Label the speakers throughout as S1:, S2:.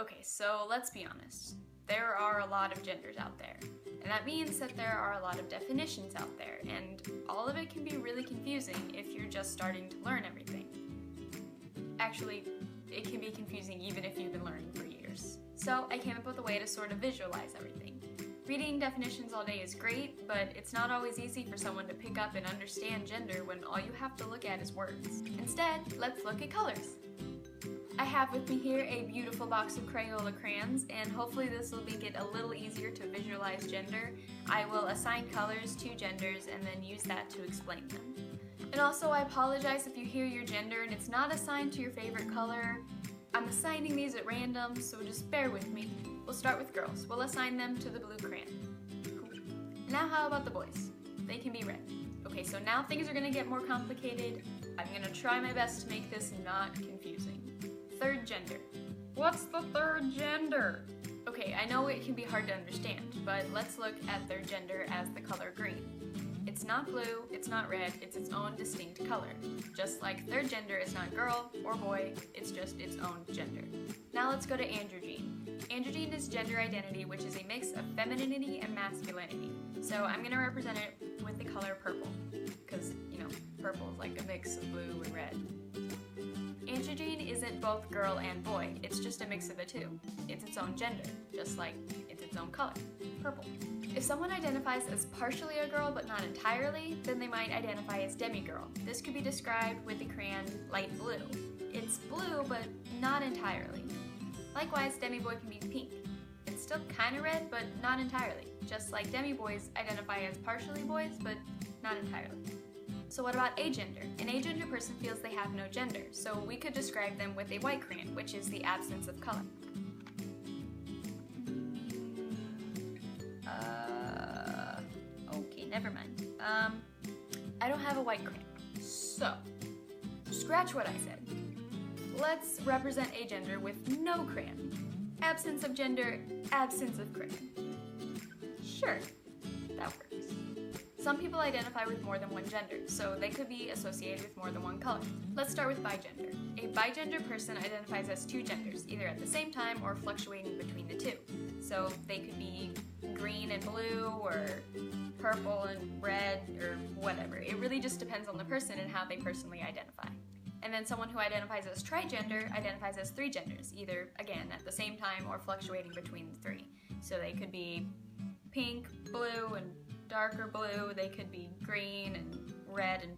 S1: Okay, so let's be honest. There are a lot of genders out there, and that means that there are a lot of definitions out there, and all of it can be really confusing if you're just starting to learn everything. Actually, it can be confusing even if you've been learning for years. So I came up with a way to sort of visualize everything. Reading definitions all day is great, but it's not always easy for someone to pick up and understand gender when all you have to look at is words. Instead, let's look at colors. I have with me here a beautiful box of Crayola crayons, and hopefully this will make it a little easier to visualize gender. I will assign colors to genders and then use that to explain them. And also, I apologize if you hear your gender and it's not assigned to your favorite color. I'm assigning these at random, so just bear with me. We'll start with girls. We'll assign them to the blue crayon. Cool. Now how about the boys? They can be red. Okay, so now things are gonna get more complicated. I'm gonna try my best to make this not confusing. Third gender. What's the third gender? Okay, I know it can be hard to understand, but let's look at third gender as the color green. It's not blue, it's not red, it's its own distinct color. Just like third gender is not girl or boy, it's just its own gender. Now let's go to androgyne. Androgyne is gender identity, which is a mix of femininity and masculinity. So I'm gonna represent it with the color purple, because, purple is like a mix of blue and red. Androgyne isn't both girl and boy, it's just a mix of the two. It's its own gender, just like it's its own color, purple. If someone identifies as partially a girl but not entirely, then they might identify as Demi Girl. This could be described with the crayon light blue. It's blue but not entirely. Likewise, Demi Boy can be pink. It's still kinda red but not entirely, just like Demi Boys identify as partially boys but not entirely. So what about agender? An agender person feels they have no gender, so we could describe them with a white crayon, which is the absence of color. Okay, never mind. I don't have a white crayon. So, scratch what I said. Let's represent agender with no crayon. Absence of gender, absence of crayon. Sure, that works. Some people identify with more than one gender, so they could be associated with more than one color. Let's start with bigender. A bigender person identifies as two genders, either at the same time or fluctuating between the two. So they could be green and blue, or purple and red, or whatever. It really just depends on the person and how they personally identify. And then someone who identifies as trigender identifies as three genders, either, again, at the same time or fluctuating between the three. So they could be pink, blue, and darker blue. They could be green and red and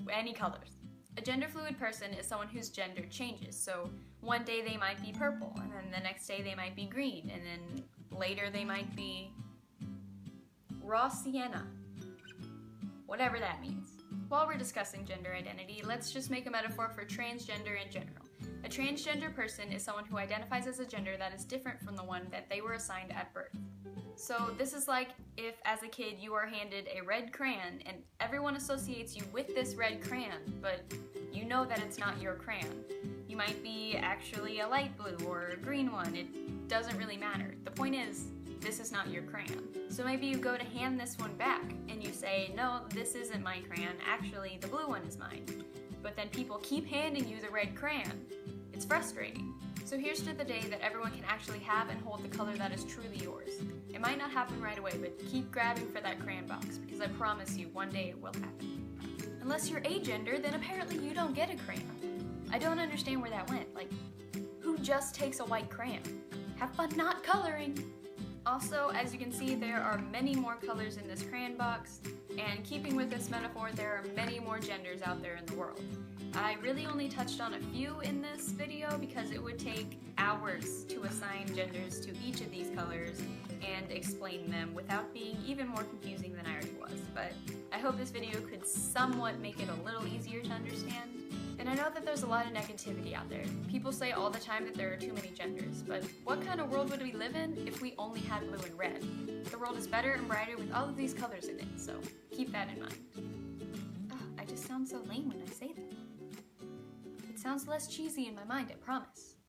S1: any colors. A gender fluid person is someone whose gender changes. So one day they might be purple, and then the next day they might be green, and then later they might be raw sienna. Whatever that means. While we're discussing gender identity, let's just make a metaphor for transgender in general. A transgender person is someone who identifies as a gender that is different from the one that they were assigned at birth. So this is like if, as a kid, you are handed a red crayon and everyone associates you with this red crayon, but you know that it's not your crayon. You might be actually a light blue or a green one. It doesn't really matter. The point is, this is not your crayon. So maybe you go to hand this one back and you say, no, this isn't my crayon. Actually, the blue one is mine. But then people keep handing you the red crayon. It's frustrating. So here's to the day that everyone can actually have and hold the color that is truly yours. It might not happen right away, but keep grabbing for that crayon box, because I promise you, one day it will happen. Unless you're agender, then apparently you don't get a crayon. I don't understand where that went. Like, who just takes a white crayon? Have fun not coloring! Also, as you can see, there are many more colors in this crayon box, and keeping with this metaphor, there are many more genders out there in the world. I really only touched on a few in this video because it would take hours to assign genders to each of these colors and explain them without being even more confusing than I already was. But I hope this video could somewhat make it a little easier to understand. And I know that there's a lot of negativity out there. People say all the time that there are too many genders, but what kind of world would we live in if we only had blue and red? The world is better and brighter with all of these colors in it, so keep that in mind. I just sound so lame when I say that. It sounds less cheesy in my mind, I promise.